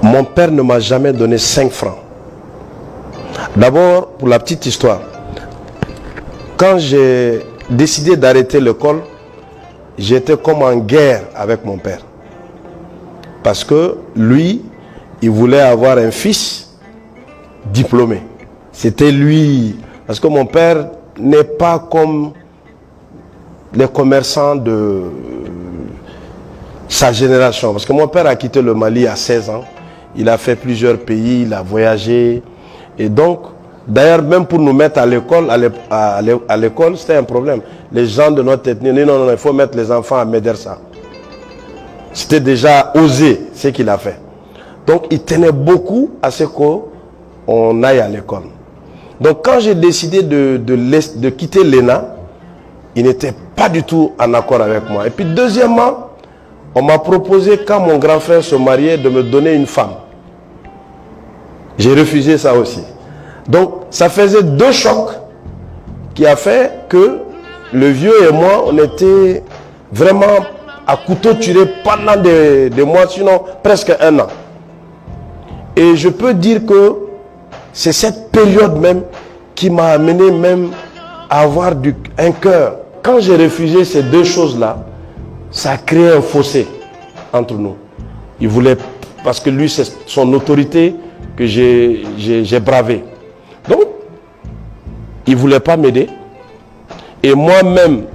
Mon père ne m'a jamais donné 5 francs. D'abord, pour la petite histoire, quand j'ai décidé d'arrêter l'école, j'étais comme en guerre avec mon père. Parce que lui, il voulait avoir un fils diplômé. C'était lui. Parce que mon père n'est pas comme les commerçants de sa génération. Parce que mon père a quitté le Mali à 16 ans. Il a fait plusieurs pays, il a voyagé. Et donc, d'ailleurs, même pour nous mettre à l'école, à l'école, c'était un problème. Les gens de notre ethnie, non, il faut mettre les enfants à Médersa. C'était déjà osé ce qu'il a fait. Donc, il tenait beaucoup à ce qu'on aille à l'école. Donc, quand j'ai décidé de quitter l'ENA, il n'était pas du tout en accord avec moi. Et puis, deuxièmement, on m'a proposé, quand mon grand frère se mariait, de me donner une femme. J'ai refusé ça aussi. Donc, ça faisait 2 chocs qui a fait que le vieux et moi, on était vraiment à couteau tiré pendant des mois, sinon presque 1 an. Et je peux dire que c'est cette période même qui m'a amené même à avoir un cœur. Quand j'ai refusé ces 2 choses-là, ça a créé un fossé entre nous. Il voulait, parce que lui, c'est son autorité que j'ai bravé. Donc, il ne voulait pas m'aider. Et moi-même,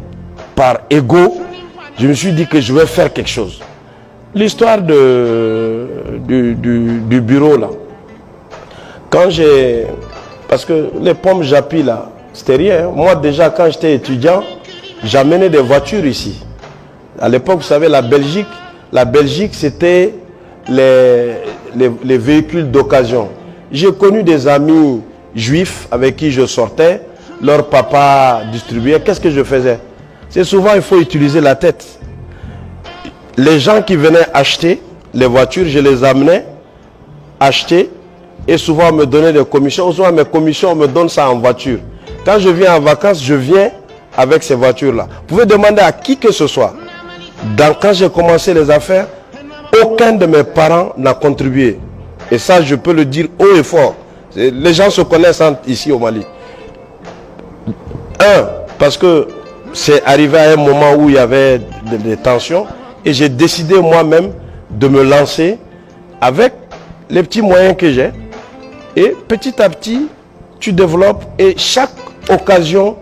par ego, je me suis dit que je vais faire quelque chose. L'histoire du bureau, là. Quand j'ai... Parce que les pommes Japi, là, c'était rien. Moi, déjà, quand j'étais étudiant, j'amenais des voitures ici. À l'époque, vous savez, la Belgique, c'était les véhicules d'occasion. J'ai connu des amis juifs avec qui je sortais. Leur papa distribuait. Qu'est-ce que je faisais? C'est souvent, il faut utiliser la tête. Les gens qui venaient acheter les voitures, je les amenais acheter. Et souvent, on me donnait des commissions. Souvent, mes commissions, on me donne ça en voiture. Quand je viens en vacances, je viens avec ces voitures-là. Vous pouvez demander à qui que ce soit. Quand j'ai commencé les affaires, aucun de mes parents n'a contribué. Et ça, je peux le dire haut et fort. Les gens se connaissent ici au Mali. Parce que c'est arrivé à un moment où il y avait des tensions. Et j'ai décidé moi-même de me lancer avec les petits moyens que j'ai. Et petit à petit, tu développes. Et chaque occasion,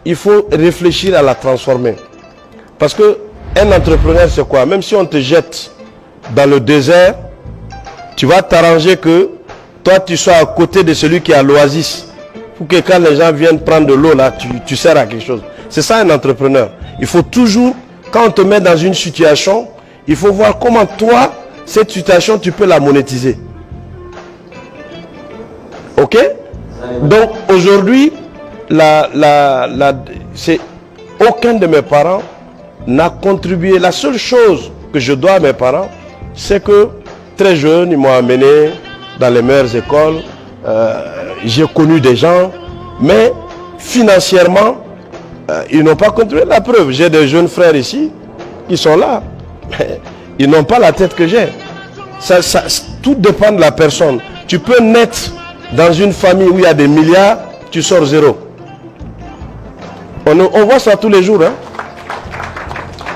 il faut réfléchir à la transformer. Parce que un entrepreneur, c'est quoi? Même si on te jette dans le désert, tu vas t'arranger que toi, tu sois à côté de celui qui a l'oasis. Pour que quand les gens viennent prendre de l'eau, là, tu sers à quelque chose. C'est ça un entrepreneur. Il faut toujours, quand on te met dans une situation, il faut voir comment toi, cette situation, tu peux la monétiser. Ok? Donc aujourd'hui, aucun de mes parents n'a contribué. La seule chose que je dois à mes parents, c'est que très jeune, ils m'ont amené dans les meilleures écoles. J'ai connu des gens, mais financièrement, ils n'ont pas contribué. La preuve, j'ai des jeunes frères ici qui sont là. Ils n'ont pas la tête que j'ai. Tout dépend de la personne. Tu peux naître dans une famille où il y a des milliards, tu sors 0. On voit ça tous les jours. Hein?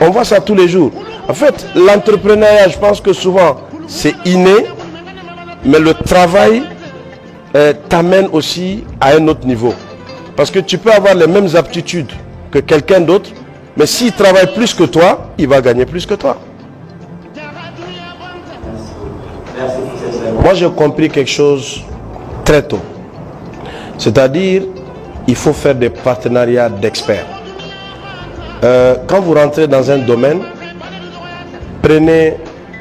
On voit ça tous les jours. En fait, l'entrepreneuriat, je pense que souvent, c'est inné, mais le travail t'amène aussi à un autre niveau. Parce que tu peux avoir les mêmes aptitudes que quelqu'un d'autre, mais s'il travaille plus que toi, il va gagner plus que toi. Moi, j'ai compris quelque chose très tôt. C'est-à-dire, il faut faire des partenariats d'experts. Quand vous rentrez dans un domaine, prenez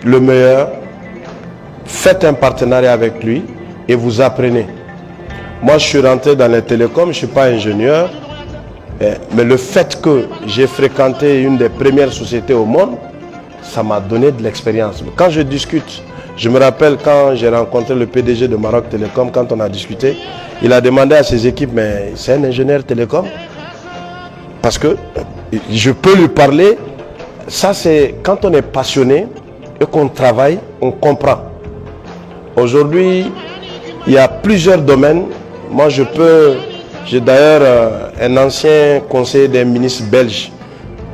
le meilleur, faites un partenariat avec lui et vous apprenez. Moi, je suis rentré dans les télécoms, je ne suis pas ingénieur, mais le fait que j'ai fréquenté une des premières sociétés au monde, ça m'a donné de l'expérience. Quand je discute, je me rappelle quand j'ai rencontré le PDG de Maroc Télécom, quand on a discuté, il a demandé à ses équipes, mais c'est un ingénieur télécom? Parce que je peux lui parler. Ça, c'est quand on est passionné et qu'on travaille, on comprend. Aujourd'hui, il y a plusieurs domaines. Moi, j'ai d'ailleurs un ancien conseiller des ministres belges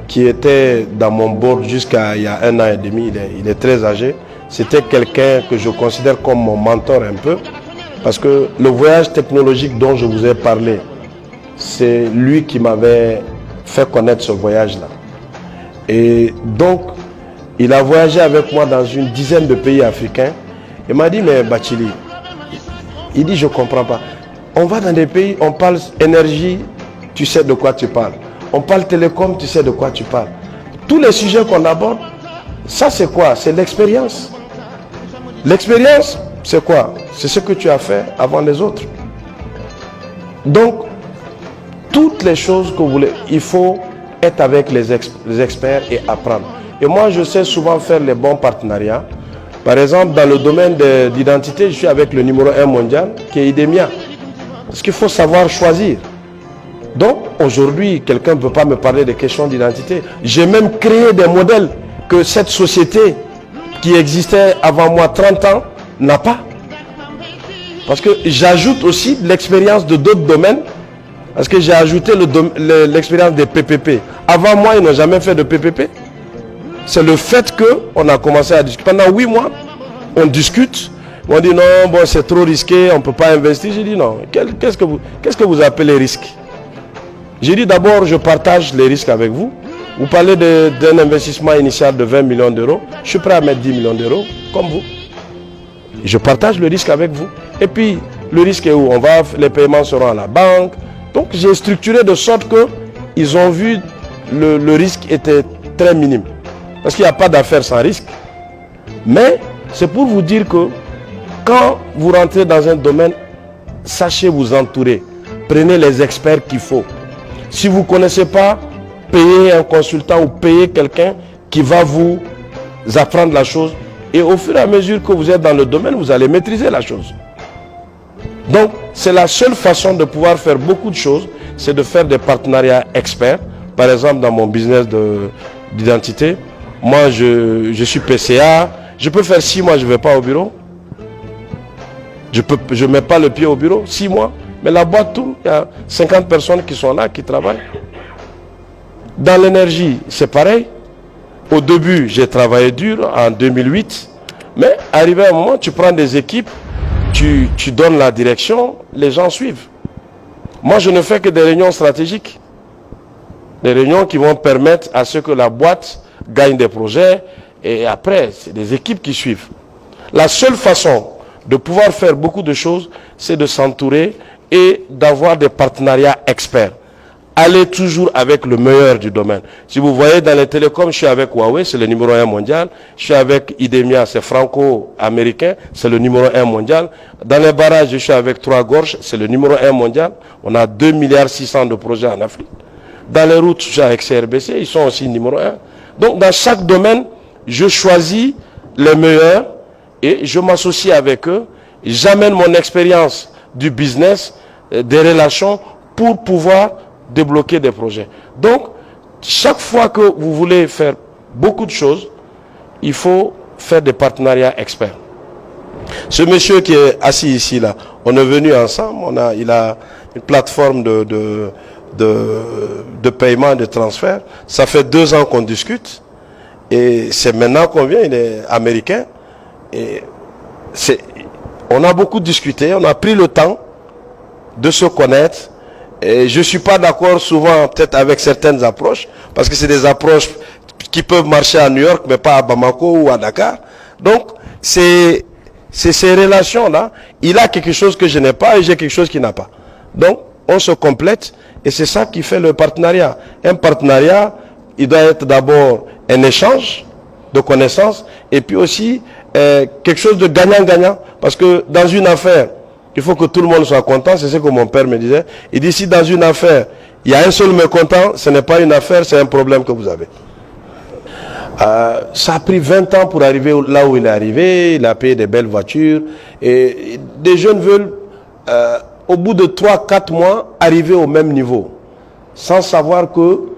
qui était dans mon board jusqu'à il y a 1 an et demi. Il est très âgé. C'était quelqu'un que je considère comme mon mentor un peu. Parce que le voyage technologique dont je vous ai parlé, c'est lui qui m'avait fait connaître ce voyage-là. Et donc, il a voyagé avec moi dans une dizaine de pays africains. Il m'a dit, mais Bathily, il dit, je ne comprends pas. On va dans des pays, on parle énergie, tu sais de quoi tu parles. On parle télécom, tu sais de quoi tu parles. Tous les sujets qu'on aborde, ça c'est quoi? C'est l'expérience. L'expérience, c'est quoi? C'est ce que tu as fait avant les autres. Donc, toutes les choses que vous voulez, il faut être avec les experts et apprendre. Et moi, je sais souvent faire les bons partenariats. Par exemple, dans le domaine de l'identité, je suis avec le numéro 1 mondial, qui est IDEMIA. Parce qu'il faut savoir choisir. Donc, aujourd'hui, quelqu'un ne peut pas me parler des questions d'identité. J'ai même créé des modèles que cette société qui existait avant moi 30 ans n'a pas. Parce que j'ajoute aussi l'expérience de d'autres domaines. Parce que j'ai ajouté l'expérience des PPP. Avant moi, ils n'ont jamais fait de PPP. C'est le fait qu'on a commencé à discuter. Pendant 8 mois, on discute. On dit non, bon, c'est trop risqué, on ne peut pas investir. J'ai dit non, qu'est-ce que vous appelez risque? J'ai dit d'abord, je partage les risques avec vous. Vous parlez d'un investissement initial de 20 millions d'euros. Je suis prêt à mettre 10 millions d'euros, comme vous. Je partage le risque avec vous. Et puis, le risque est où? Les paiements seront à la banque. Donc, j'ai structuré de sorte qu'ils ont vu le risque était très minime. Parce qu'il n'y a pas d'affaires sans risque. Mais, c'est pour vous dire que quand vous rentrez dans un domaine, sachez vous entourer. Prenez les experts qu'il faut. Si vous ne connaissez pas, payez un consultant ou payez quelqu'un qui va vous apprendre la chose. Et au fur et à mesure que vous êtes dans le domaine, vous allez maîtriser la chose. Donc, c'est la seule façon de pouvoir faire beaucoup de choses, c'est de faire des partenariats experts. Par exemple, dans mon business d'identité, moi, je suis PCA. Je peux faire 6 mois, je ne vais pas au bureau. Je ne mets pas le pied au bureau, 6 mois. Mais la boîte tourne, il y a 50 personnes qui sont là, qui travaillent. Dans l'énergie, c'est pareil. Au début, j'ai travaillé dur en 2008. Mais arrivé à un moment, tu prends des équipes, tu donnes la direction, les gens suivent. Moi, je ne fais que des réunions stratégiques. Des réunions qui vont permettre à ce que la boîte gagne des projets. Et après, c'est des équipes qui suivent. La seule façon de pouvoir faire beaucoup de choses, c'est de s'entourer et d'avoir des partenariats experts. Allez toujours avec le meilleur du domaine. Si vous voyez dans les télécoms, je suis avec Huawei, c'est le numéro 1 mondial. Je suis avec IDEMIA, c'est franco-américain, c'est le numéro 1 mondial. Dans les barrages, je suis avec Trois Gorges, c'est le numéro 1 mondial. On a 2,6 milliards de projets en Afrique. Dans les routes, je suis avec CRBC, ils sont aussi numéro 1. Donc dans chaque domaine, je choisis les meilleurs et je m'associe avec eux. J'amène mon expérience du business, des relations pour pouvoir débloquer des projets. Donc, chaque fois que vous voulez faire beaucoup de choses, il faut faire des partenariats experts. Ce monsieur qui est assis ici, là, on est venu ensemble, il a une plateforme de paiement, de transfert. Ça fait 2 ans qu'on discute. Et c'est maintenant qu'on vient, il est américain. Et on a beaucoup discuté, on a pris le temps de se connaître. Et je ne suis pas d'accord souvent peut-être avec certaines approches, parce que c'est des approches qui peuvent marcher à New York, mais pas à Bamako ou à Dakar. Donc, c'est ces relations-là. Il a quelque chose que je n'ai pas et j'ai quelque chose qu'il n'a pas. Donc, on se complète et c'est ça qui fait le partenariat. Un partenariat, il doit être d'abord un échange de connaissances et puis aussi quelque chose de gagnant-gagnant. Parce que dans une affaire, il faut que tout le monde soit content, c'est ce que mon père me disait. Il dit si dans une affaire, il y a un seul mécontent, ce n'est pas une affaire, c'est un problème que vous avez. Ça a pris 20 ans pour arriver là où il est arrivé, il a payé des belles voitures. Et des jeunes veulent, au bout de 3-4 mois, arriver au même niveau. Sans savoir que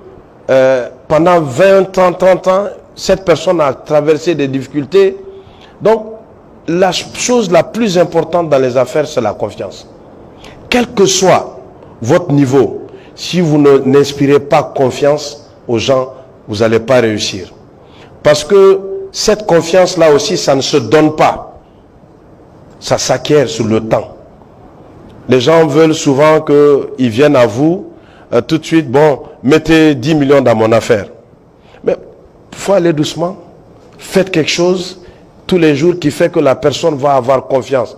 pendant 20 ans, 30 ans, cette personne a traversé des difficultés. Donc, la chose la plus importante dans les affaires, c'est la confiance. Quel que soit votre niveau, si vous n'inspirez pas confiance aux gens, vous n'allez pas réussir. Parce que cette confiance-là aussi, ça ne se donne pas. Ça s'acquiert sur le temps. Les gens veulent souvent qu'ils viennent à vous, tout de suite, bon, mettez 10 millions dans mon affaire. Mais il faut aller doucement. Faites quelque chose tous les jours qui fait que la personne va avoir confiance.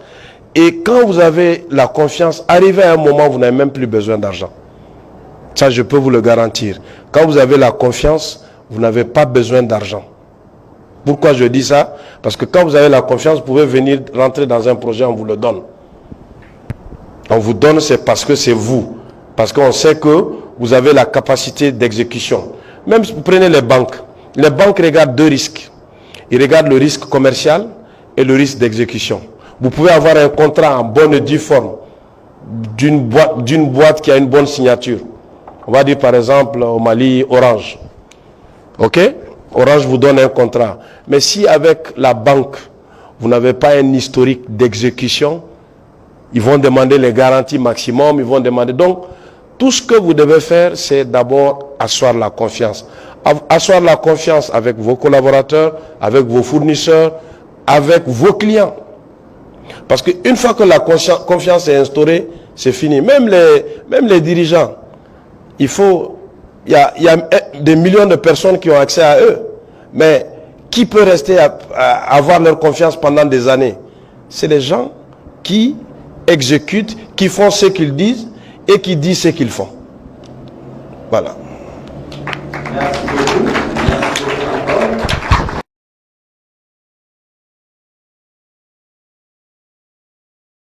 Et quand vous avez la confiance, arrivé à un moment, vous n'avez même plus besoin d'argent. Ça, je peux vous le garantir. Quand vous avez la confiance, vous n'avez pas besoin d'argent. Pourquoi je dis ça? Parce que quand vous avez la confiance, vous pouvez venir rentrer dans un projet, on vous le donne. On vous donne, c'est parce que c'est vous. Parce qu'on sait que vous avez la capacité d'exécution. Même si vous prenez les banques regardent deux risques. Ils regardent le risque commercial et le risque d'exécution. Vous pouvez avoir un contrat en bonne et due forme d'une boîte qui a une bonne signature. On va dire par exemple au Mali, Orange. Ok? Orange vous donne un contrat. Mais si avec la banque, vous n'avez pas un historique d'exécution, ils vont demander les garanties maximum, ils vont demander... Donc, tout ce que vous devez faire, c'est d'abord asseoir la confiance. Asseoir la confiance avec vos collaborateurs, avec vos fournisseurs, avec vos clients. Parce qu'une fois que la confiance est instaurée, c'est fini. Même les dirigeants, il y a des millions de personnes qui ont accès à eux. Mais qui peut rester à avoir leur confiance pendant des années? C'est les gens qui exécutent, qui font ce qu'ils disent et qui disent ce qu'ils font. Voilà.